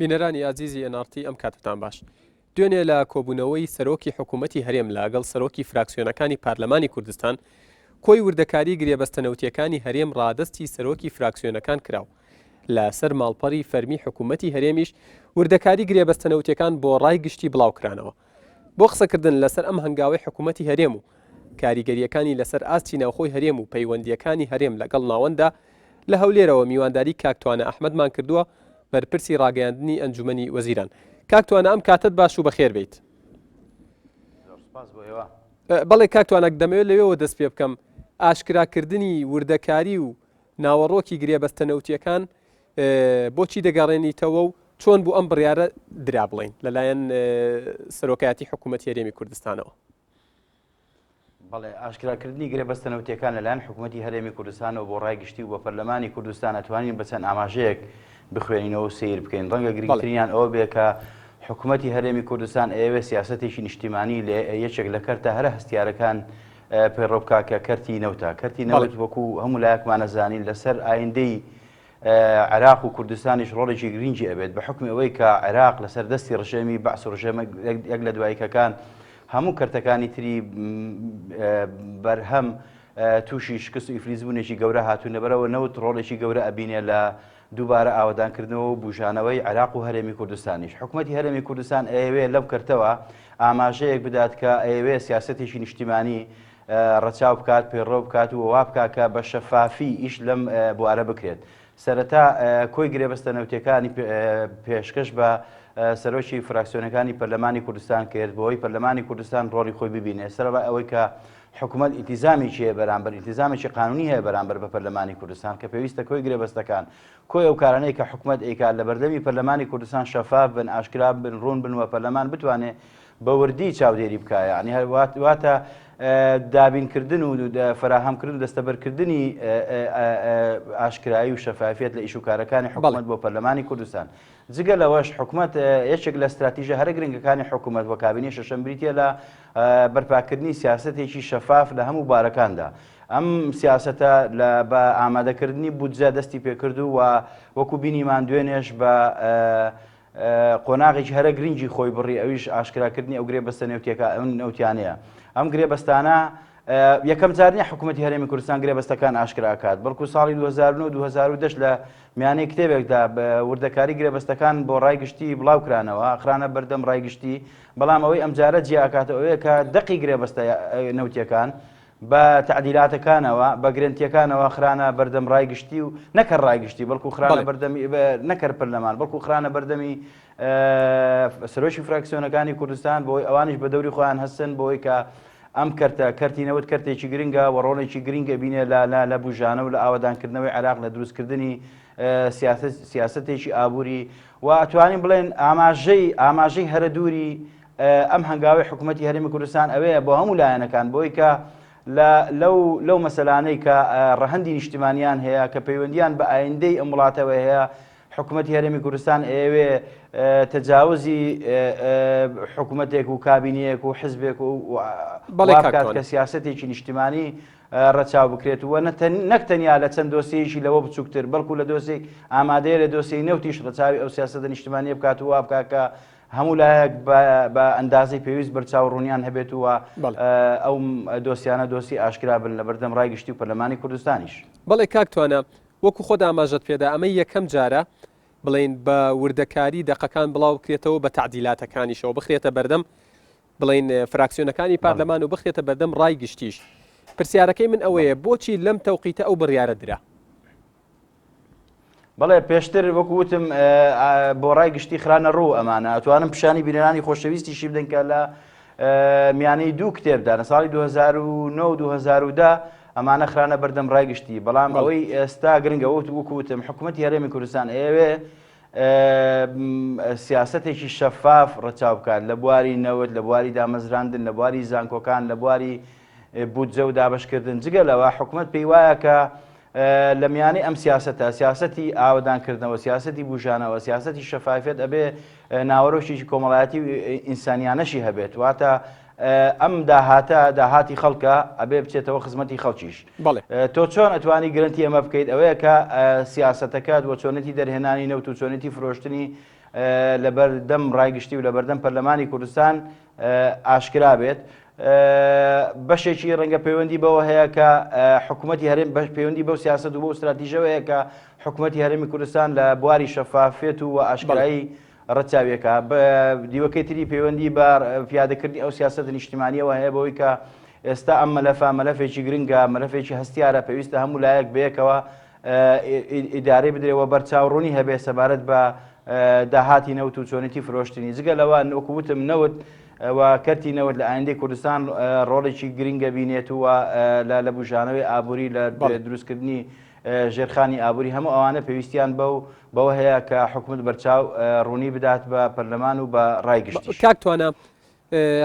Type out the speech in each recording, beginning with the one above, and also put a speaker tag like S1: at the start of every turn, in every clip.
S1: بینەرانی ئازیزی NRT ئەم کاتتان باش. دوێنێ لە کۆبوونەوەی سەرۆکی حکوومەتی هەرێم لەگەڵ سەرۆکی فراکسیۆنەکانی پارلەمانی کوردستان کۆی وردەکاری گرێبەستەنەوتیەکانی هەرێم ڕادستی سەرۆکی فراکسیۆنەکان کراو. لەسەر ماڵپەڕی فەرمی حکوومەتی هەرێمیش وردەکاری گرێبەستەنەوتیەکان بۆ ڕای گشتی بڵاوکرانەوە. بۆ قسەکردن لەسەر ئەم هەنگاوی حکوومەتی هەرێم و کاریگەریەکانی لەسەر ئاستی ناوخۆی هەرێم و پەیوەندیەکانی هەرێم لەگەڵ ناوەندا لە هەولێرەوە میوانداری کاکتوانە ئەحمەدمان کردووە بەرپرسی ڕاگەیاندنی ئەنجومەنی وەزیران. کاکتوانە ئەم کاتت باش و بەخێر بیت. بەڵێ کاکتوانەک دەمەوێت لەوێەوە دەست پێ بکەم ئاشکراکردنی وردەکاری و ناوەڕۆکی گرێبەستەنەوتیەکان بۆچی دەگەڕێنیتەوە و چۆن بوو ئەم بڕیارە درا بڵێن لەلایەن سەرۆکایەتی حکوومەتی هەرێمی کوردستانەوە.
S2: بەڵێ ئاشکراکردنی گرێبەستەنەوتیەکان لەلایەن حکوومەتی هەرێمی کوردستانەوە بۆ ڕای گشتی و بە پەرلەمانی کوردستان ئەتوانین بەچەند ئاماژەیەک بخوێنینەوە سیر بکەین. ڕەنگە گرنگترینیان ئەوە بێ کە حکوومەتی هەرێمی کوردستان ئێوە سیاسەتێکی نیشتیمانی لێ یەکێک لە کەرتە هەرە هەستیارەکان پەیڕۆ بکاکە کەرتی نەوتە. کەرتی نەوت وەکو هەموو لایەکمانە زانین لەسەر ئایندەی عێراق و کوردستانیش ڕۆڵێکی گرنگی ئەبێت بە حکمی ئەوەی کە عێراق لەسەر دەستی ڕژێمی بەعس و ڕژێمە یەک لە دواییەکەکان هەموو کەرتەکانی تری بەرهەم تووشی شکست و ئیفلیزبوونێکی گەورە هاتوونە بەرەوە نەوت ڕۆڵێکی گەورە ئەبینێ لە دووبارە ئاوادانکردنەوە و بوژانەوەی عێراق و هەرێمی کوردستانیش. حکوومەتی هەرێمی کوردستان ئەوێ لەم کەرتەوە ئاماژەیەک بدات کە ئەوێ سیاسەتێکی نیشتیمانی ڕەچاو بکات پێڕۆ بکات و وا بکاکە بە شەفافی ئیش لەم بوارە بکرێت. سەرەتا کۆی گرێبەستەنەوتیەکانی پێشکەش بە سەرۆکی فراکسیۆنەکانی پەرلەمانی کوردستان کرد بۆی پەرلەمانی کوردستان ڕۆڵی خۆی ببینێت سەرەتا ئەوەی کە حکوومەت ئیلتیزامێکی هەیە بەرامبەر ئیلتیزامێکی قانونی هەیە بەرامبەر بە پەرلەمانی کوردستان کە پێویستە کۆی گرێبەستەکان کۆی ئەو کارانەی کە حکوومەت ئەیکات لە بەردەمی پەرلەمانی کوردستان شەفاف بن ئاشکرا بن ڕوون بن و پەرلەمان بتوانێت بە وردی چاودێری بکایە. یعنی واتە دابینکردن و فراهەمکردن و دەستەبەرکردنی ئاشکرایی و شەفافیت لە ئیشوکارەکانی حکوومەت بۆ پەرلەمانی کوردستان. جگە لەوەش حکوومەت یەکێک لە استراتیژە هەرە گرنگەکانی حکوومەت وە کابینی شەشەم بریتە لە بەرپاکردنی سیاسەتێکی شەفاف لە هەموو بارەکاندا. ئەم سیاسەتە بە ئامادەکردنی بودجە دەستی پێکرد و وەکو بینیمان دوێنێش بە قۆناغێکی هەرە گرنگی خۆی بڕی ئەویش ئاشکراکردنی ئەو گرێبەستە نەوتیانەیە. ئەم گرێبەستانە یەکەم جار نیە حکوومەتی هەرێمی کوردستان گرێبەستەکان ئاشکراکات بەڵکو ساڵی 2009 و 2010 لە میانەی کتێبێکدا وردەکاری گرێبەستەکان بۆ ڕایگشتی بڵاوکرانەوە ئەخرانە بەردەم ڕایگشتی بەڵام ئەوەی ئەم جارە جیاکاتە ئەوەیە کە دەقی گرێبەستە نەوتیەکان بە تعدیلاتەکانەوە بە گرنتیەکانەوە خرانە بەردەم ڕایگشتی و نەکەر ڕایگشتی بەڵکو خرانە بەردەمی نەکەر پەرلەمان بەڵکو خرانە بەردەمی سەرۆکی فراکسیۆنەکانی کوردستان بۆی ئەوانیش بە دەوری خۆیان هەستن بۆی کە ئەم کەرتی نەوت کەرتێکی گرنگە و ڕۆڵێکی گرنگە بینێ لە بوژانە و لە ئاوادانکردنەوەی عێراق لە دروستکردنی سیاسەتێکی ئابووری و ئەتوانین بڵێن ئاماژەی هەرە دووری ئەم هەنگاوی حکوومەتی هەرێمی کوردستان ئەوەیە بۆ هەموو لایەنەکان بۆی کە لەو مەسەلانەی کە ڕەهەندی نیشتیمانیان هەیە کە پەیوەندیان بە ئایندەی ئەم وڵاتەوە هەیە حکوومەتی هەرێمی کوردستان ئەوێ تەجاوزی حکوومەتێک و کابینەیەک و حزبێک و بڵێکات کە سیاسەتێکی نیشتیمانی ڕەچاو بکرێت و نەک تەنیا لە چەند دۆسیەیەکی لەوە بچووکتر بەڵکو لە دۆسی ئامادەیە لە دۆسی نەوتیش ڕەچاوی ئەو سیاسەتە نیشتیمانیە بکات و وا بکاکە هەموو لایەک بە ئەندازەی پێویست بەرچاو ڕوونیان هەبێت و ئەو دۆسیانە دۆسی ئاشکرا بن لە بەردەم ڕایگشتی و پەرلەمانی کوردستانیش.
S1: بەڵێ کاکتوانە وەکو خۆت ئاماژەت پێدا ئەمە یەکەم جارە بڵێن بە وردەکاری دەقەکان بڵاو بکرێتەوە بە تعدیلاتەکانیشەوە بخرێتە بەردەم بڵێن فراکسیۆنەکانی پارلەمان و بخرێتە بەردەم ڕایگشتیش. پرسیارەکەی من ئەوەیە بۆچی لەم تەوقیتە ئەو بڕیارە درا؟
S2: بەڵێ پێشتر وەکووتم بۆ ڕایگشتی خرانە ڕوو ئەمانە ئەتوانم پیشانی بینەرانی خۆشەویستیشی بدەن کە لە میانەی دوو کتێبدا لە ساڵی 2009 و 2010 ئەمانە خرانە بەردەم ڕایگشتی بەڵام ئەوەی ئێستا گرنگە وەکووتم حکوومەتی هەرێمی کوردستان ئێوێ سیاسەتێکی شەفاف ڕەچاو بکات لە بواری نەوت لە بواری دامەزراندن لە بواری زانکۆکان لە بواری بودجە و دابشکردن جگە لەوە حکوومەت پێی وایە کە لە میانەی ئەم سیاسەتە سیاسەتی ئاوادانکردنەوە سیاسەتی بوژانەوە سیاسەتی شەفافیت ئەبێ ناوەڕۆشتێکی کۆمەڵایەتی ئینسانیانەشی هەبێت واتە ئەم داهاتی خەڵکە ئەبێ بچێتەوە خزمەتی خەڵکیش. تۆ چۆن ئەتوانی گرنتی ئەمە بکەیت ئەوەیە کە سیاسەتەکەت بۆ چۆنێتی دەرهێنانی نەوت و چۆنێتی فرۆشتنی لە بەردەم ڕایگشتی و لە بەردەم پەرلەمانی کوردستان ئاشکرا بێت. بەشێکی ڕەنگە پەیوەندی بەوە هەیە کە حکوومەتی هەرێم پەیوەندی بەو سیاست و بۆ استراتیژەوەیە کە حکوومەتی هەرێمی کوردستان لە بواری شەفافێت و ئاشکایی ڕەچاویەکە. دیوەکەی تری پەیوەندی بە پیادەکردنی ئەو سیاست نیشتیمانیەوە هەیە بەوەی کە ئێستا ئەم مەلەفێکی گرنگە، مەلەفێکی هەستیارە، پێویستە هەموو لایەک بەیەکەوە ئیدارەی بدرێەوە بەرچاوڕوونی هەبێ سەبارەت بە داهاتی نەوت و چۆنێتی فرۆشتنی. جگە لەوە وەکووتم نەوت و کەرتی نەوت لە ئایندەی کوردستان ڕۆڵێکی گرنگە بینێت و لە بژانەوەی ئابووری لە دروستکردنی ژێرخانی ئابووری هەموو ئەوانە پێویستیان بەوە هەیە کە حکوومەت بەرچاو ڕوونی بدات بە پەرلەمان و بە ڕایگشتی.
S1: کاکتوانە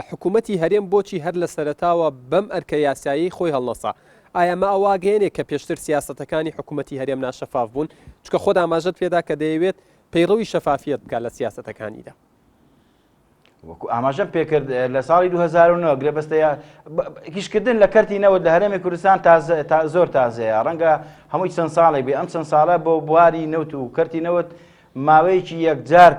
S1: حکوومەتی هەرێم بۆچی هەر لە سەرەتاوە بەم ئەرکە یاسایی خۆی هەڵنەسا؟ ئایا مە ئەواگەێنێک کە پێشتر سیاسەتەکانی حکوومەتی هەرێم ناشەفاف بوون، چکە خۆت ئاماژەت پێدا کە دەیەوێت پەیڕەوی شەفافیت بکات لە سیاسەتەکانیدا؟
S2: وەکو ئاماژەم پێکرد لە ساڵی 2009 گرێبەستەیە هیچکردن لە کەرتی نەوت لە هەرێمی کوردستان زۆر تازەیە، ڕەنگە هەمووی چەند ساڵی بێ. ئەم چەند ساڵە بۆ بواری نەوت و کەرتی نەوت ماوەیەکی یەکجار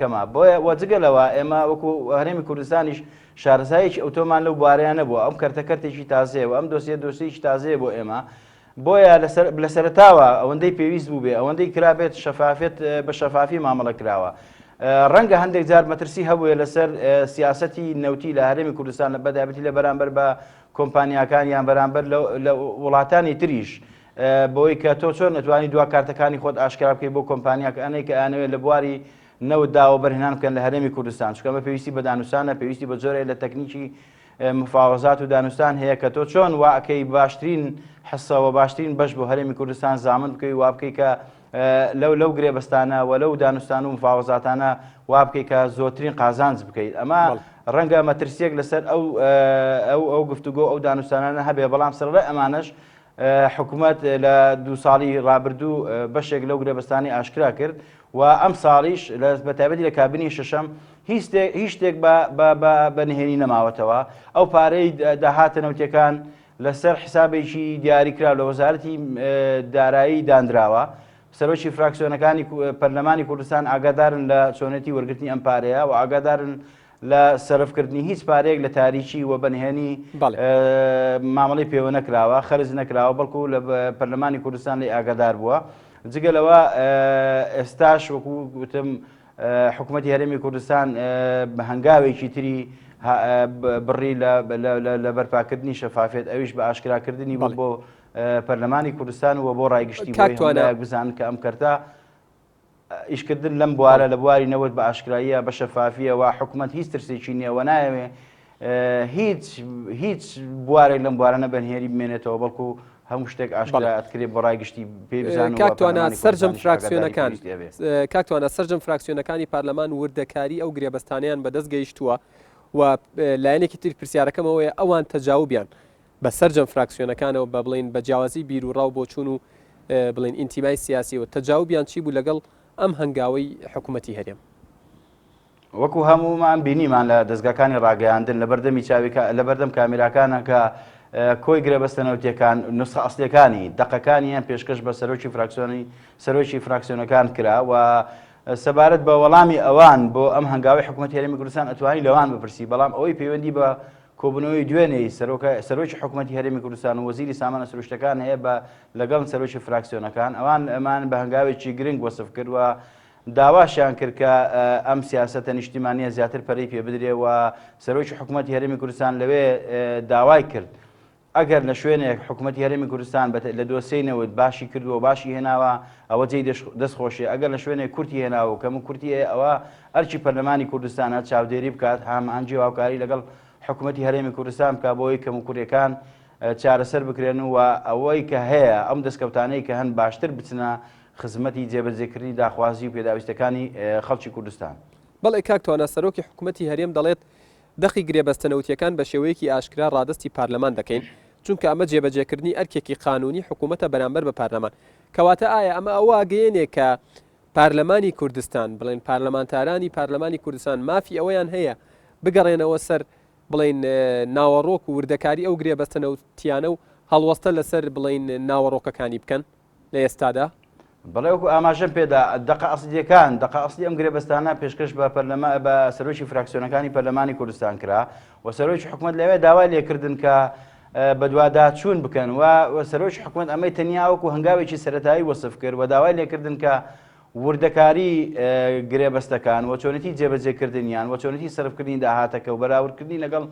S2: کەمە. بۆیە وەجگەلەوە ئێمە وەکو هەرێمی کوردستانیش شارەزایەکی ئۆتۆمان لەو بوارەیان نەبووە. ئەم کەرتەکەرتێکی تازەیە و ئەم دۆسیەکی تازەیە بۆ ئێمە. بۆیە لە سەرەتاوە ئەوەندەی پێویست بوو بێ، ئەوەندەی کرابێت شەفافێت بە شەفافی مامەڵە کراوە. ڕەنگە هەندێک جار مەترسی هەبووە لەسەر سیاسەتی نەوتی لە هەرێمی کوردستان لە بەدابەتی لە بەرامبەر بە کۆمپانیاکانیان بەرامبەر لە وڵاتانی تریش، بۆی کە تۆ چۆن نەتوانی دوا کارتەکانی خۆت ئاشکرا بکەیت بۆ کۆمپانیاکانەی کە ئەیانەوێت لە بواری نەوتداوە بەرهێنان بکەن لە هەرێمی کوردستان. چکەمە پێویستی بە دانوستانە، پێویستی بە جۆرێک لە تەکنیکی مفاوەزات و دانوستان هەیە کە تۆ چۆن واکەی باشترین حسەوە باشترین بەش بۆ هەرێمی کوردستان زامن بکەی وا بکەی کە لەو گرێبەستانە و لەو دانوستان و مفاوەزاتانە وا بکەی کە زۆرترین قازانج بکەیت. ئەمە ڕەنگە مەترسیەک لەسەر ئەو گفتوگۆ ئەو دانوستانانە هەبێ، بەڵام سەرڕای ئەمانەش حکوومەت لە 2 ساڵی ڕابردوو بەشێک لەو گرێبەستانی ئاشکرا کرد و ئەم ساڵیش بەتایبەتی لە کابینی شەشەم هیچ شتێک بەنهێنی نەماوەتەوە. ئەو پارەی داهاتە نەوتەکان لەسەر حسابێکی دیاریکرا لە وەزارەتی دارایی دانراوە. سەرۆکی فراکسیۆنەکانی پەرلەمانی کوردستان ئاگادارن لە چۆنێتی وەرگرتنی ئەم پارەیە و ئاگادارن لە سەرفکردنی هیچ پارەیەک لە تاریکی و بەنهێنی مامەڵی پێوە نەکراوە، خەرج نەکراوە، بەڵکو لە پەرلەمانی کوردستان لێ ئاگادار بووە. جگەلەوە ئێستاش وەکو گوتم حکوومەتی هەرێمی کوردستان بە هەنگاوێکی تری بڕی لە بەرپاکردنی شەفافێت، ئەویش بە ئاشکراکردنی بوو بۆ پەرلەمانی کوردستان و بۆ ڕایگشتی بۆی بزان کە ئەم کەرتە ئیشکردن لەم بوارە لە بواری نەوت بە ئاشکراییە بە شەفافیە و حکوومەت هیچ ترسێکی نییە و نایەوێ هیچ بوارێک لەم بوارانە بەنهێری بمێنێتەوە، بەڵکو هەموو شتێک ئاشکرات بۆ ڕایگشتی پێ بزانن.
S1: کاکتوانە سەرجەم فراکسیۆنەکانی پارلەمان وردەکاری ئەو گرێبەستانیان بەدەست گەیشتووە و لایەنێکی تر پرسیارەکەمەوەیە ئەوان تەجاوبیان بە سەرجەم فراکسیۆنەکانەوە بە بڵین بە جیاوازی بیر و ڕاو بۆچوون و بڵین ئینتیمای سیاسی و تەجاوبیان چی بوو لەگەڵ ئەم هەنگاوەی حکوومەتی هەرێم؟
S2: وەکو هەمومان بینیمان لە دەستگاکانی ڕاگەیاندن لە بەردەمی لە بەردەم کامێراکانە کە کۆی گرێبەستەنەوتیەکان نوسخە ئەسڵیەکانی دەقەکانیان پێشکەش بە سەرۆکی فراکسیۆنەکان کرا و سەبارەت بە وەڵامی ئەوان بۆ ئەم هەنگاوی حکوومەتی هەرێمی کوردستان ئەتوانی لەوان بپرسی، بەڵام ئەوەی پەیوەندی بە کۆبوونەوەی دوێنێی سەرۆکی حکوومەتی هەرێمی کوردستان و وەزیری سامانە سروشتەکان هەیە بە لەگەڵ سەرۆکی فراکسیۆنەکان ئەمان بە هەنگاوێکی گرنگ وەسف کرد و داواشیان کرد کە ئەم سیاسەتە نیشتیمانیە زیاتر پەرەی پێ بدرێ و سەرۆکی حکوومەتی هەرێمی کوردستان لەوێ داوای کرد ئەگەر لە شوێنێک حکوومەتی هەرێمی کوردستان لە دۆسەینەوەت باشی کردووە باشی هێناوە ئەوە جێی دەستخۆشی، ئەگەر لە شوێنێک کورتی هێناوە کەم کورتی ئەوە ئەرچی پەرلەمانی کوردستانە چاودێری بکات هەم ئەنجی هاوکاری لەگەڵ حکوومەتی هەرێمی کوردستان بکە بۆی کەم کوردەکان چارەسەر بکرێن و ئەوەی کە هەیە ئەم دەستکەوتانەی کە هەن باشتر بچنە خزمەتی جێبەجێکردنی داخوازی و پێداویستەکانی خەڵکی کوردستان.
S1: بەڵێ کاکتوانە سەرۆکی حکوومەتی هەرێم دەڵێت دەخی گرێبەستەنەوتیەکان بە شێوەیەکی ئاشکرا ڕادستی پارلەمان دەکەین چونکە ئەمە جێبەجێکردنی ئەرکێکی قانونی حکوومەتە بەرامبەر بە پارلەمان. کەواتە ئایا ئەمە ئەوە گەیەنێ کە پارلەمانی کوردستان بڵێن پارلەمانتارانی پارلەمانی کوردستان مافی ئەوەیان هەیە بگەڕێنەوە سەر بڵین ناوەڕۆک و وردەکاری ئەو گرێبەستەنەوتیانە و هەڵوەستە لەسەر بڵین ناوەڕۆکەکانی بکەن لە ئێستادا؟
S2: بەڵێ وەکو ئاماژەم پێدا دقە ئەسلیەکان دقە ئەسلی ئەم گرێبەستانە پێشکەش بە سەرۆکی فراکسیۆنەکانی پەرلەمانی کوردستان کرا و سەرۆکی حکوومەت لەوێ داوای لێکردن کە بە دوواداچوون بکەن و سەرۆکی حکوومەت ئەمەی تەنیا وەکو هەنگاوێکی سەرەتایی وەسف کرد و داوای لێکردن کە وردەکاری گرێبەستەکان و چۆنەتی جێبەجێکردنیان و چۆنەتی سەرفکردنی داهاتەکە و بەراوردکردنی لەگەڵ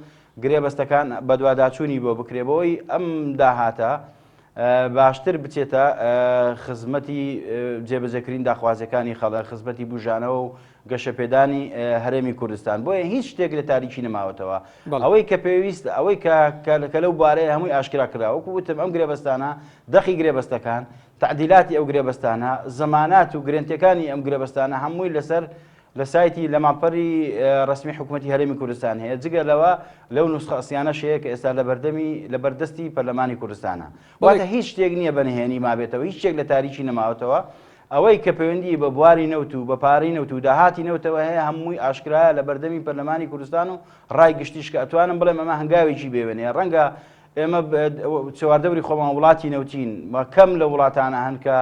S2: گرێبەستەکان بە دوواداچوونی بۆ بکرێبەوەی ئەم داهاتە باشتر بچێتە خزمەتی جێبەجێکردنی داخوازیەکانی خەڵک خزمەتی بژانەوە و گەشەپێدانی هەرێمی کوردستان بۆیە هیچ شتێک لە تاریکی نەماوەتەوە ئەوەی کە پێویست ئەوەی کە لەو بارەیە هەمووی ئاشکرا کرا وەکو وتم ئەم گرێبەستانە دەخی گرێبەستەکان تعدیلاتی ئەو گرێبەستانە زەمانات و گرنتیەکانی ئەم گرێبەستانە هەمووی لە سایتی لە ماڵپەڕی ڕسمی حکوومەتی هەرێمی کوردستان هەیە جگە لەوە لەو نوسخە ئەسیانە شەیە کە ئێستا لە بەردەستی پەرلەمانی کوردستانە واتە هیچ شتێک نییە بەنهێنی مابێتەوە هیچ شتێک لە تاریکی نەماوەتەوە ئەوەی کە پەیوەندی بە بواری نەوت و بە پارەی نەوت و داهاتی نەوتەوە هەیە هەمووی ئاشکرایە لە بەردەمی پەرلەمانی کوردستان و ڕای گشتیش کە ئەتوانم بڵێم ئەمە هەنگاوێکی بێوێنێ ڕەنگە ئێمە چواردەوری خۆمان وڵاتی نەوتین کەم لە وڵاتانە هەن کە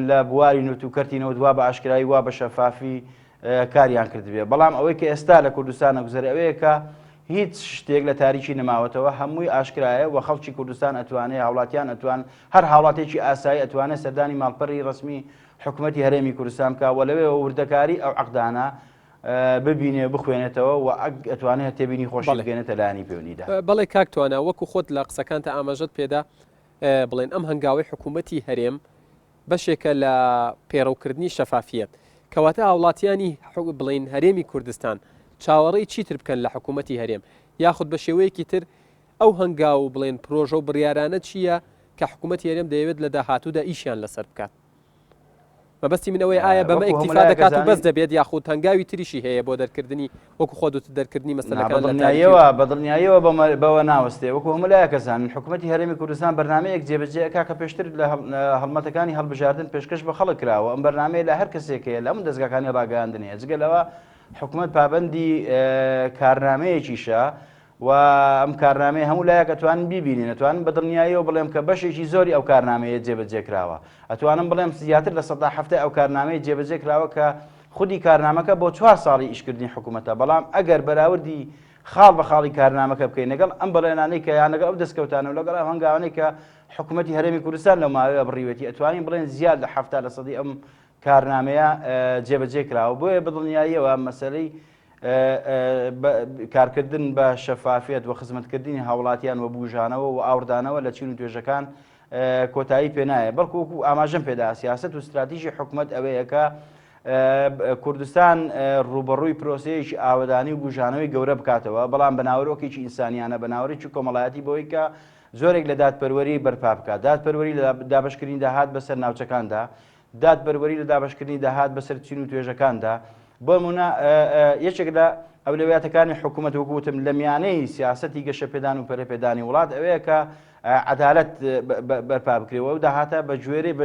S2: لە بواری نوت و کەرتی نەوت وا بە ئاشکرایی وا بە شەفافی کاریان کردبێ بەڵام ئەوەی کە ئێستا لە کوردستانە گوزەر ئەوەیە کە هیچ شتێک لە تاریکی نەماوەتەوە هەمووی ئاشکرایە و خەڵکی کوردستان ئەتوانێت هاوڵاتیان ئەتوان هەر هاوڵاتێکی ئاسایی ئەتوانێت سەردانی ماڵپەڕی ڕسمی حکوومەتی هەرێمی کوردستان بکە و لەوێ وردەکاری ئەو عەقدانە ببینێ بخوێنێتەوە و ئەتوانێت تێبینی خۆشی بگەێنێتە لایانی پەیوەندیدا.
S1: بەڵێ کاکتوانە وەکو خۆت لە قسەکانتە ئاماژەت پێدا بڵێن ئەم هەنگاوی حکوومەتی هەرێم بەشێکە لە پێڕەوکردنی شەفافیەت کەواتە هاوڵاتیانی بڵین هەرێمی کوردستان چاوەڕێی چیتر بکەن لە حکوومەتی هەرێم یاخود بە شێوەیەکی تر ئەو هەنگاو بڵێن پرۆژە و بڕیارانە چییە کە حکوومەتی هەرێم دەیەوێت لە داهاتوودا ئیشیان لەسەر بکات مەبەستی منەوەی ئایا بەمە ئیکتیفا دەکات و بەس دەبێت یاخود هەنگاوی تریشی هەیە بۆ دەرکردنی وەکو خۆت دەرکردنی مەسەلەکان
S2: بەدڵنیاییەوە بەوە ناوەستێ وەکو هەمولایە کەزانن حکوومەتی هەرێمی کوردستان بەرنامەیەک جێبەجێکا کە پێشتر لە هەڵمەتەکانی هەڵبژاردن پێشکەش بە خەڵک کراوە ئەم بەرنامەیە لە هەر کەسێکەیە لە هەموو دەستگاکانی ڕاگەاندنەیە جگەلەوە حکوومەت پابەندی کارنامەیەکیشە و ئەم کارنامەیە هەموو لایەک ئەتوانن بیبینین ئەتوانن بەدڵنیاییەوە بڵێم کە بەشێکی زۆری ئەو کارنامەیە جێبەجێکراوە ئەتوانم بڵێم زیاتر لە 100 ئەو کارنامەیە جێبەجێکراوە کە خودی کارنامەکە بۆ 4 ساڵی ئیشکردنی حکوومەتە بەڵام ئەگەر بەراوردی خاڵ بە خاڵی کارنامەکە بکەین لەگەڵ ئەم بەڵێنانەی کە یان لەگەڵ ئەو دەستکەوتانە و لەگەڵ ئەم هەنگاوانەی کە حکوومەتی هەرێمی کوردستان لەو ماوەیە بڕیوەتی ئەتوانین بڵێن زیاد لە 70% ئەم کارنامەیە جێبەجێکراوە بۆیە بەدڵنیاییەوە مەسەلەی کارکردن بە شەفافیت و خزمەتکردنی هاوڵاتیان و بوژانەوە و ئاوردانەوە لە چین و توێژەکان کۆتایی پێنایە بەڵکو وەکو ئاماژەم پێدا سیاست و استراتیژی حکوومەت ئەوەیە کە کوردستان ڕوبەڕووی پرۆسەیەکی ئاوەدانی و بوژانەوەی گەورە بکاتەوە بەڵام بەناوەرۆکێکی ئینسانیانە بەناوەڕێکی کۆمەڵایەتی بۆی کە زۆرێک لە دادپەروەری بەرپا بکات دادپەروەری لە دابەشکردنی داهات بەسەر ناوچەکاندا دادپەروەری لە دابەشکردنی داهات بەسەر چین و توێژەکاندا بۆ نمونە یەکێک لە ئەولویاتەکانی حکوومەت وەکوتم لە میانەی سیاسەتی گەشەپێدان و پەرەپێدانی وڵات ئەوەیە کە عەدالەت بەرپا بکرێەوە و داهاتە بە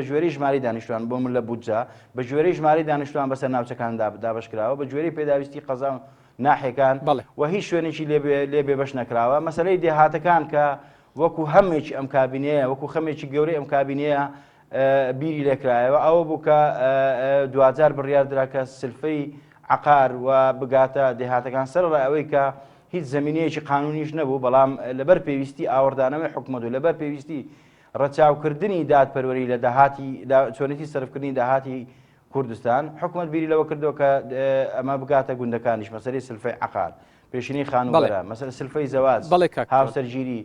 S2: ژوێری ژماری دانیشتوان بۆ من لە بودجە بە ژوێری ژماری دانیشتوان بەسەر ناوچەکاندا دابەشکراوە بە ژوێری پێداویستی قەزا و ناحیەکان و هیچ شوێنێکی لێ بێبەش نەکراوە مەسەلەی دێهاتەکان کە وەکو هەمێکی ئەم کابینەیە وەکو خەمێکی گەورەی ئەم کابینەیە بیری لێکرایەوە ئەوە بوو کە 2000 بڕیاردرا کە سلفەی عقار و بگاتە دێهاتەکان سەرڕای ئەوەی کە هیچ زمینەیەکی قانونیش نەبوو بەڵام لەبەر پێویستی ئاوەردانەوەی حکوومەت و لەبەر پێویستی ڕەچاوکردنی دادپەروەری لە داهاتی چۆنێتی سەرفکردنی داهاتی کوردستان حکوومەت بیری لەوە کردەوە کە ئەمە بگاتە گوندەکانیش مەسەلەی سلفەی عقار پێشینی خانوبەرە مەسەلە سلفەی زەواج هاوسەرگیری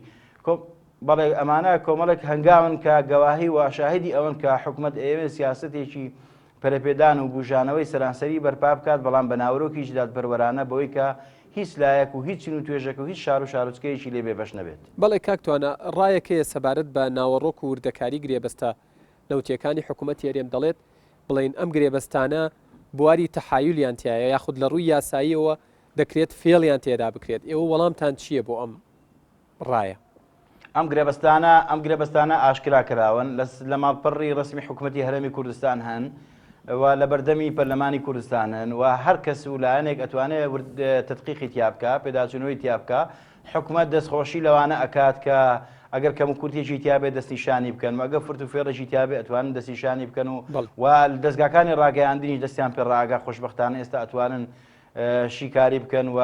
S2: بەڵێ ئەمانە کۆمەڵێک هەنگاون کە گەواهی و شاهدی ئەوەن کە حکوومەت ئێوێ سیاسەتێکی پەرەپێدان و بوژانەوەی سەرانسەری بەرپا بکات بەڵام بە ناوەرۆکیش دادپەروەرانە بەوەی کە هیچ لایەک و هیچ چین و توێژەکە و هیچ شار و شارۆچکەیەکی لێ بێبەش نەبێت.
S1: بەڵێ کاکتوانە ڕایەکەیە سەبارەت بە ناوەڕۆک و وردەکاری گرێبەستە نەوتیەکانی حکوومەتی هەرێم دەڵێت بڵێن ئەم گرێبەستانە بواری تەحایولیان تایە یاخود لە ڕووی یاساییەوە دەکرێت فێڵیان تێدا بکرێت ئێوە وەڵامتان چییە بۆ ئەم ڕایە؟
S2: ئەم گرێبەستانە ئاشکرا کراون لە ماڵپەڕی ڕسمی حکوومەتی هەرێمی کوردستان هەن و لە بەردەمی پەرلەمانی کوردستانن و هەر کەس و لایەنێک ئەتوانێت تدقیقی تیابکە پێداچوونەوەی تیابکە حکوومەت دەستخۆشی لەوانە ئەکات کە ئەگەر کەم و کورتێکی تیاابێ دەستنیشانی بکەن ئەگە فرت و فێڕێکی تیاابێ ئەتوانن دەستنیشانی بکەن و دەستگاکانی ڕاگەیاندنی دەستیان پێ ڕاگا خۆشببختانە ئێستا ئەتوانن شیکاری بکەن و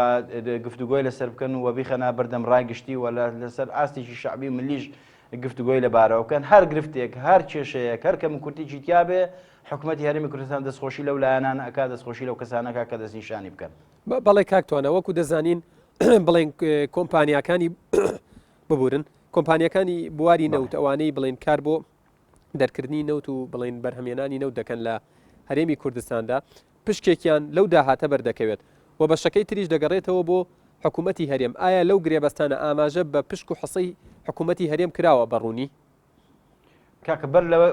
S2: گفتوگۆی لەسەر بکەن و بیخەنا بەردەم ڕایگشتی و لەسەر ئاستێکی شعبی ملیش گفتوگۆی لەبارەوە بکەن هەر گرفتێک هەر کێشەیەک هەر کەم و کورتێکی تیاابێ حکوومەتی هەرێمی کوردستان دەستخۆشی لەو لایەنان ئەکا دەستخۆشی لەو کەسانەکە کە دەستنیشانی بکەن.
S1: بەڵێ کاکتوانە وەکو دەزانین بڵێن کۆمپانیەکانی ببورن کۆمپانیەکانی بواری نەوت ئەوانەی بڵێن کار بۆ دەرکردنی نەوت و بڵێن بەرهەمێنانی نەوت دەکەن لە هەرێمی کوردستاندا پشکێکیان لەو داهاتە بەردەکەوێت و بە شەکەی تریش دەگەڕێتەوە بۆ حکوومەتی هەرێم ئایا لەو گرێبەستانە ئاماژە بە پشک و حەسەی حکوومەتی هەرێم کراوە بەڕوونی
S2: کاکە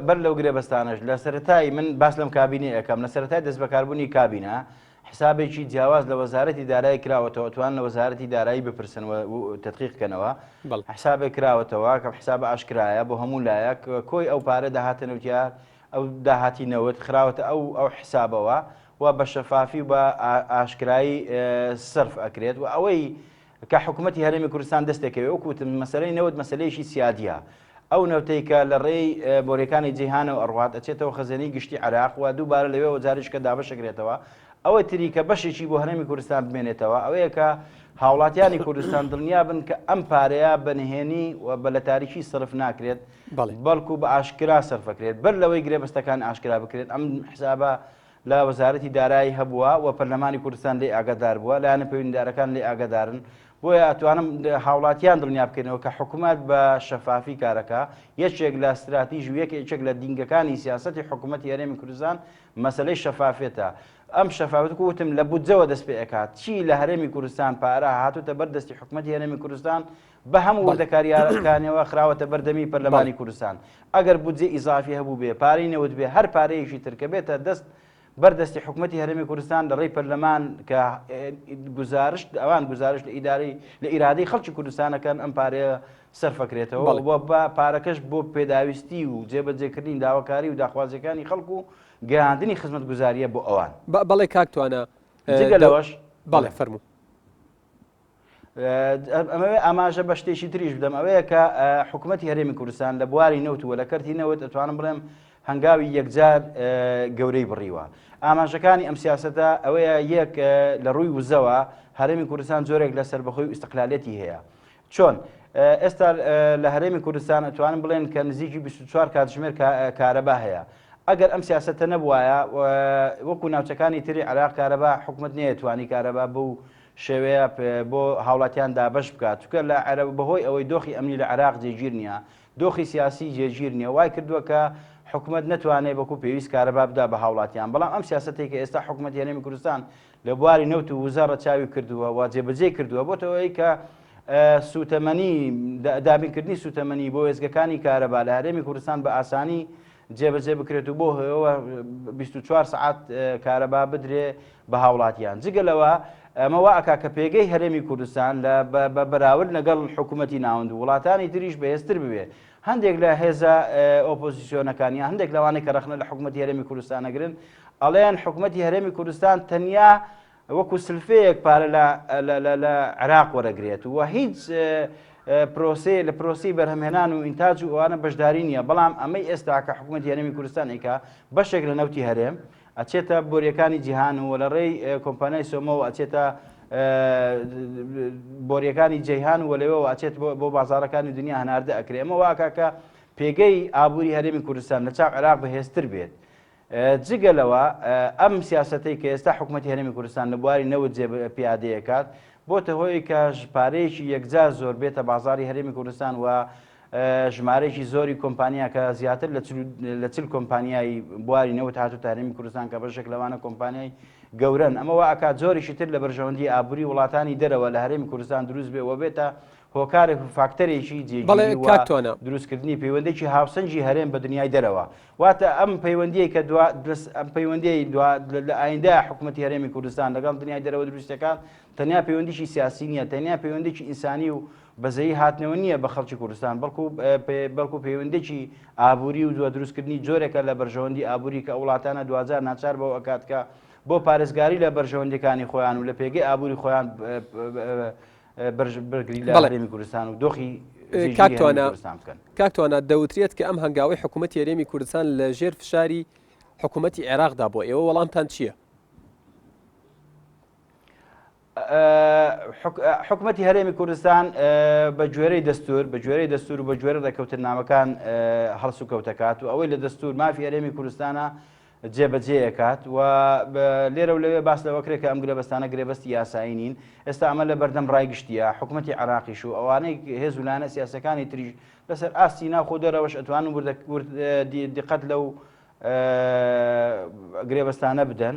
S2: بەر لەو گرێبەستانش لە سەرەتای من باس لەم کابینێ ئەەکەم لە سەرەتای دەست بەکاربوونی کابینە حسابێکی جیاواز لە وەزارەتی دارایی کراوەتەوە توان لە وەزارەتی دارایی بپرسن و تدقیقکەنەوە حسابێک کراوەتەوە کە حساب ئاشکرایە بۆ هەموو لایەک کۆی ئەو پارە داهاتە نەوتیار ئەو داهاتی نەوت خراوەتە ئەو حسابەوە و بە شەفافی و بە ئاشکایی سرف ئەکرێت و ئەوەی کە حکوومەتی هەرێمی کوردستان دەستێکەوێ وەکوتم مەسەلەی نەوت مەسلەیەکی سیادیە ئەو نەوتەیکە لە ڕێی بۆریەکانی جیهانە و ئەڕوات ئەچێتەوە خەزانەی گشتی عراق و دووبارە لەوێ وەزارشکە دابەشەکرێتەوە ئەوە تری کە بەشێکی بۆ هەرێمی کوردستان بمێنێتەوە ئەوەیە کە هاوڵاتیانی کوردستان دڵنیا بن کە ئەم پارەیە بەنهێنی و بە لە تاریکی سرف ناکرێت بەڵکو بە ئاشکرا سرفەکرێت بەر لەوەی گرێبەستەکان ئاشکرا بکرێت ئەم حسابە لە وەزارەتی دارایی هەبووە و پەرلەمانی کوردستان لێ ئاگادار بووە لایەنە پەیوەندیدارەکان لێ ئاگادارن بۆیە ئەتوانم هاوڵاتیان دڵنیا بکەنەوە کە حکوومەت بە شەفافی کارەکە یەکێک لە استراتیژی و یەکێک لە دینگەکانی سیاسەتی حکوومەتی هەرێمی کوردستان مەسەلەی شەفافێتە ئەم شەفافەت وتم لە بودجەوە دەست پێ ئەکات چی لە هەرێمی کوردستان پارە هاتوتە بەردەستی حکوومەتی هەرێمی کوردستان بە هەموو وردەکاریەکانەوە خراوەتە بەردەمی پەرلەمانی کوردستان ئەگەر بودجێ ئیزافی هەبوو بێ پارەی نەوت بێ هەر پارەیەکی ترکە بێتە دەست بەردەستی حکوومەتی هەرێمی کوردستان لە ڕێی پەرلەمان کە گزارش ئەوان گزارش لە ئیرادەی خەڵکی کوردستانەکەن ئەم پارەیە سەرفەکرێتەوە بۆ پارەکەش بۆ پێداویستی و جێبەجێکردنی داواکاری و داخوازیەکانی خەڵکو و گەیاندنی خزمەت گوزاریە بۆ ئەوان
S1: بەڵێ کاکتوانە
S2: جگە لەوەش
S1: بەڵێ فەرموو
S2: ئەمەوێ ئاماژە بە شتێکی تریش بدەم ئەوەیە کە حکوومەتی هەرێمی کوردستان لە بواری نەوت و لە کەرتی نەوت ئەتوانم بڵێم هەنگاوی یەکجار گەورەی بڕیوە ئاماژەکانی ئەم سیاسەتە ئەوەیە یەک لە ڕووی وزەوە هەرێمی کوردستان زۆرێک لە سەربەخۆی و ئیستقلالەتی هەیە چۆن ئێستا لە هەرێمی کوردستان ئەتوانن بڵێن کە نزیکی 24 کاتژمێر کارەبا هەیە ئەگەر ئەم سیاسەتە نەبوایە وەکو ناوچەکانی تری عراق کارەبا حکوومەت نەیەتوانی کارەبا بوو شێوەیە بۆ هاوڵاتیان دابەش بکات چونکە لە بەهۆی ئەوەی دۆخی ئەمنی لە عراق جێگیر نییە دۆخی سیاسی جێگیر نییە وای کردووە کە حکوومەت نتوانێت بەکو پێویست کارەبا بدا بە هاوڵاتیان بەڵام ئەم سیاسەتێک کە ئێستا حکوومەتی هەرێمی کوردستان لە بواری نەوت و وزە ڕەچاوی کردووە و جێبەجێ کردووە بۆتەوەی کە سوتەمەنی دابینکردنی سوتەمەنی بۆ وێزگەکانی کارەبا لە هەرێمی کوردستان بە ئاسانی جێبەجێ بکرێت و بۆ هەیەوە 24 سعات کارەبا بدرێ بە هاوڵاتیان جگەلەوە ئەمەوە ئەکا کە پێگەی هەرێمی کوردستان لە بەراورد لەگەڵ حکوومەتی ناوەند و وڵاتانی تریش بەهێزتر ببێ هەندێک لە هێزە ئۆپۆزیسیۆنەکانی هەندێک لەوانەی کە ڕخنە لە حکوومەتی هەرێمی کوردستان ئەگرن ئەڵێن حکوومەتی هەرێمی کوردستان تەنیا وەکو سلفەیەک پارە لە عراق وەرەگرێت و هیچ لە پرۆسی بەرهەمهێنان و ئینتاج و ئەوانە بەشداری نییە بەڵام ئەمەی ئێستا کە حکوومەتی هەرێمی کوردستان ئەیکا بەشێک لە نەوتی هەرێم ئەچێتە بۆریەکانی جیهان و لە ڕێی کۆمپانیای سۆمەوە ئەچێتە بۆریەکانی جیهان و لەوەوە ئەچێت بۆ بازارەکانی دنیا هەناردە ئەکرێ ئەمە واکە پێگەی ئابووری هەرێمی کوردستان لە چاو عێراق بەهێزتر بێت جگەلەوە ئەم سیاسەتەی کە ئێستا حکوومەتی هەرێمی کوردستان لە بواری نەوت پیادەیەکات بۆتە هۆی کە پارەیەکی یەکجار زۆر بێتە بازاری هەرێمی کوردستان و ژمارەیەکی زۆری کۆمپانیا کە زیاتر لە چل کۆمپانیای بواری نەوت هاتووە هەرێمی کوردستان کە بەشێک لەوانە کۆمپانیای گەورن ئەمەوە ئاکات زۆریشی تر لە بەرژەوەندی ئابووری وڵاتانی دەرەوە لە هەرێمی کوردستان دروست بێ و بێتە هۆکارێک و فاکتەرێکی جێگیری و دروستکردنی پەیوەندێکی هاوسەنجی هەرێم بە دنیای دەرەوە واتە ئەم پەیوەندیە کە ئەم پەیوەندی لە ئایندا حکوومەتی هەرێمی کوردستان لەگەڵ دنیای دەرەوە دروستەکان تەنیا پەیوەندیی سیاسی نییە تەنیا پەیوەندێکی ئینسانی و بەزەیی هاتنەوە نییە بە خەڵکی کوردستان بەڵکو پەیوەندێکی ئابووری و دروستکردنی جۆرێکە لە بەرژەوەندی ئابووری کە وڵاتانە دوجار ناچار بەوە ئەکات کە بۆ پارێزگاری لە بەرژەوەندەکانی خۆیان و لە پێگەی ئابووری خۆیان بەرگری لە هەرێمی کوردستان و دۆخی کوردستان بکەن.
S1: کاکتوانە دەوترێت کە ئەم هەنگاوی حکوومەتی هەرێمی کوردستان لە ژێر فشاری حکوومەتی عێراقدا بۆ ئێوە وەڵامتان چییە؟
S2: حکوومەتی هەرێمی کوردستان بە گوێرەی دەستور و بە گوێرە ڕێکەوتنامەکان هەڵس و کەوتەکات و ئەوەی لە دەستور مافی هەرێمی کوردستانە جێبەجێیەکات و لێرە و لەوێ باس لەوەکرێت کە ئەم گرێبەستانە گرێبەستی یاسایی نین. ئێستا ئەمە لە بەردەم ڕایگشتیە حکوومەتی عێراقیش و ئەوانەی هێز و لانە سیاسەکانی تریش لەسەر ئاستی ناوخۆ دەرەوەش ئەتوان دیقەت لەو گرێبەستانە بدەن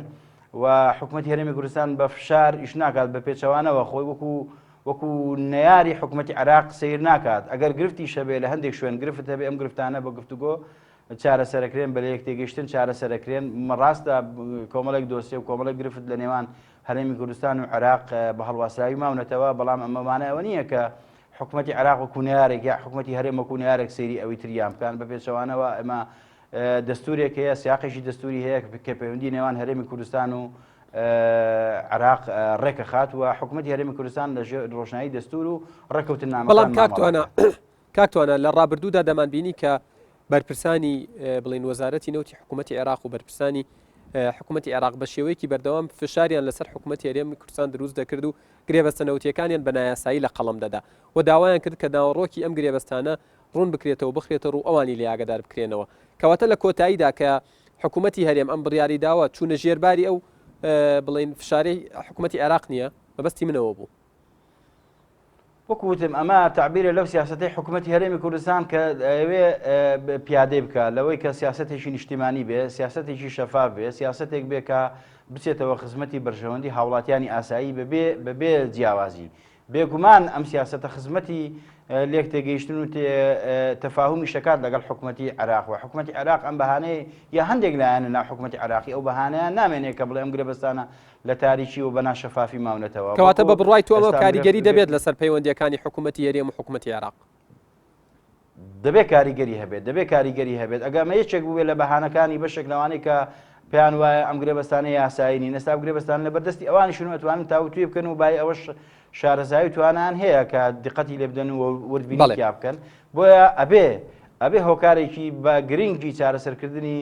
S2: و حکوومەتی هەرێمی کوردستان بە فشار ئیش ناکات بە پێچەوانەوە خۆی وەکو نەیاری حکوومەتی عێراق سیر ناکات. ئەگەر گرفتی شەبێ لە هەندێک شوێن گرفت هەبێ ئەم گرفتانە بە گفتوگۆ چارەسەرەکرێن بە لەیەک تێگەیشتن چارەسەرەکرێن. ڕاستە کۆمەڵێک دۆسیە و کۆمەڵێک گرفت لە نێوان هەرێمی کوردستان و عێراق بە هەڵواسراوی ماونەتەوە، بەڵام ئەمەمانە ئەوە نییە کە حکوومەتی عێراق وەکو نەیارێک یا حکوومەتی هەرێم وەکو نەیارێک سەیری ئەوی تریان بکەن. بە پێچەوانەوە ئەمە دەستورێک هەیە، سیاقێکی دەستوری هەیە کە پەیوەندی نێوان هەرێمی کوردستان و عراق ڕێکە خات و حکوومەتی هەرێمی کوردستان لە ڕۆژنایی دەستور و ڕێکەوتنامەکان.
S1: بەڵام کاکتوانە لە ڕابردوودا دەمانبینی کە بەرپرسانی بڵین وەزارەتی نەوتی حکوومەتی عێراق و بەرپرسانی حکوومەتی عێراق بە شێوەیەکی بەردەوام فشاریان لەسەر حکوومەتی هەرێمی کوردستان دروست دەکرد و گرێبەستەنەوتیەکانیان بە نایاسایی لە قەڵەم دەدا و داوایان کرد کە ناوەڕۆکی ئەم گرێبەستانە ڕوون بکرێتەوە بخرێتە ڕوو ئەوانی لە یاگەدار بکرێنەوە. کەواتە لە کۆتاییدا کە حکوومەتی هەرێم ئەم بڕیاری داوە چوونە ژێرباری ئەو بڵین فشاری حکوومەتی عێراق نییە، بەبەستی منەوە بوو.
S2: وەکوتم ئەمە تعبیرە لەو سیاسەتی حکوومەتی هەرێمی کوردستان کە ئەوێ پیادەی بکە لەوەی کە سیاسەتێکی نیشتیمانی بێ، سیاسەتێکی شەفاف بێ، سیاسەتێک بێ کە بچێتەوە خزمەتی بەرژەوەندی هاوڵاتیانی ئاسایی بەبێ جیاوازی. بێگومان ئەم سیاسەتە خزمەتی لێک تێگەیشتن و تەفاهمی شکات لەگەڵ حکوومەتی عێراق و حکوومەتی عێراق ئەم بەهانەیە یا هەندێک لایەنە ناو حکوومەتی عێراقی ئەو بەهانەیە نامێنێت کە بڵێ ئەم گرێبەستانە لە تاریکی و بە ناشەفافی ماونەتەوە.
S1: کەواتە بە بڕای تۆ ئەمە کاریگەری دەبێت لەسەر پەیوەندیەکانی حکوومەتی هەرێم و حکوومەتی عێراق.
S2: دەبێت کاریگەری هەبێت ئەگەمە یەکێک بووێت لە بەهانەکانی بەشێک لەوانەی کە پێیان وایە ئەم گرێبەستانە یاسایی نین، ئێستا گرێبەستان لە بەردەستی ئەوانیشون ئەتوانن تاوتوێ بکەن و بای ئەوەش شارەزایی توانان هەیە کە دقەتی لێ بدەن و وردبینی بکەن. بۆیە ئەبێ هۆکارێکی بە گرنگی چارەسەرکردنی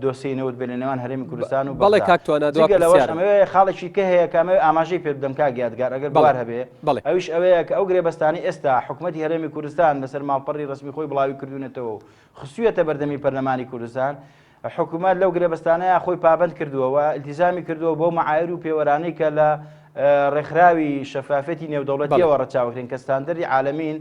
S2: دۆسیی نەوت بێ لە نێوان هەرێمی کوردستان و
S1: بەڵێ کاکتوانە
S2: دوای خاڵێکی کە هەیە کامە ئاماژەی پێ بدەم کا گیادگار ئەگەر بوار هەبێ ئەویش ئەوەیە کە ئەو گرێبەستانی ئێستا حکوومەتی هەرێمی کوردستان لەسەر ماڵپەڕی ڕسمی خۆی بڵاوی کردوونەتەوە و خصوصیەتە بەردەمی پەرلەمانی کوردستان. حکوومەت لەو گرێبەستانەیە خۆی پابند کردووە و التیزامی کردووە بۆ معایر و پێوەرانەی کە لە ڕێکخراوی شەفافەتی نێودەوڵەتیەوە ڕەچاوکرێن کە ستاندەری عالەمین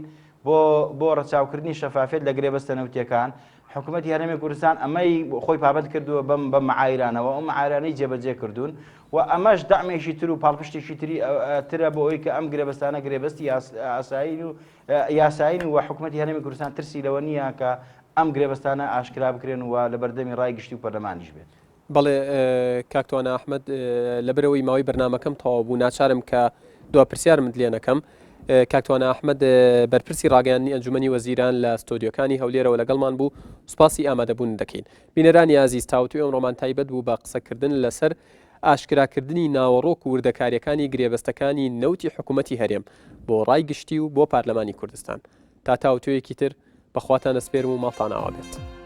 S2: بۆ ڕەچاوکردنی شەفافێت لە گرێبەستەنەوتیەکان. حکوومەتی هەرێمی کوردستان ئەمەی خۆی پابند کردووە بەم معایرانەوە ئەم معایرانەی جێبەجێ کردوون و ئەمەش دەعمێکی تر و پاڵپشتێکی ترە بۆ ئەوەی کە ئەم گرێبەستانە گرێبەستی یاساین و حکوومەتی هەرێمی کوردستان ترسی لەوە نییە کە ئەم گرێبەستانە ئاشکرا بکرێن و لە بەردەمی ڕای گشتی و پەرلەمانیش بێت.
S1: بەڵێ کاکتوانە ئەحمەد لەبەرەوەی ماوەی بەرنامەکەم تەواو بوو ناچارم کە دوپرسیارمت لێ نەکەم. کاکتوانە ئەحمەد بەرپرسی ڕاگەیاندنی ئەنجومەنی وەزیران لە ستۆدیۆکانی هەولێرەوە لەگەڵمان بوو، سوپاسی ئامادەبوون دەکەین. بینەرانی ئازیز تاوتوی ئەم ڕۆمان تایبەت بوو بە قسەکردن لەسەر ئاشکراکردنی ناوەڕۆک و وردەکاریەکانی گرێبەستەکانی نەوتی حکوومەتی هەرێم بۆ ڕای گشتی و بۆ پارلەمانی کوردستان. تا تاوتویەکی تر بەخواتان ئەسپێرم و ماڵتان ئاوا بێت.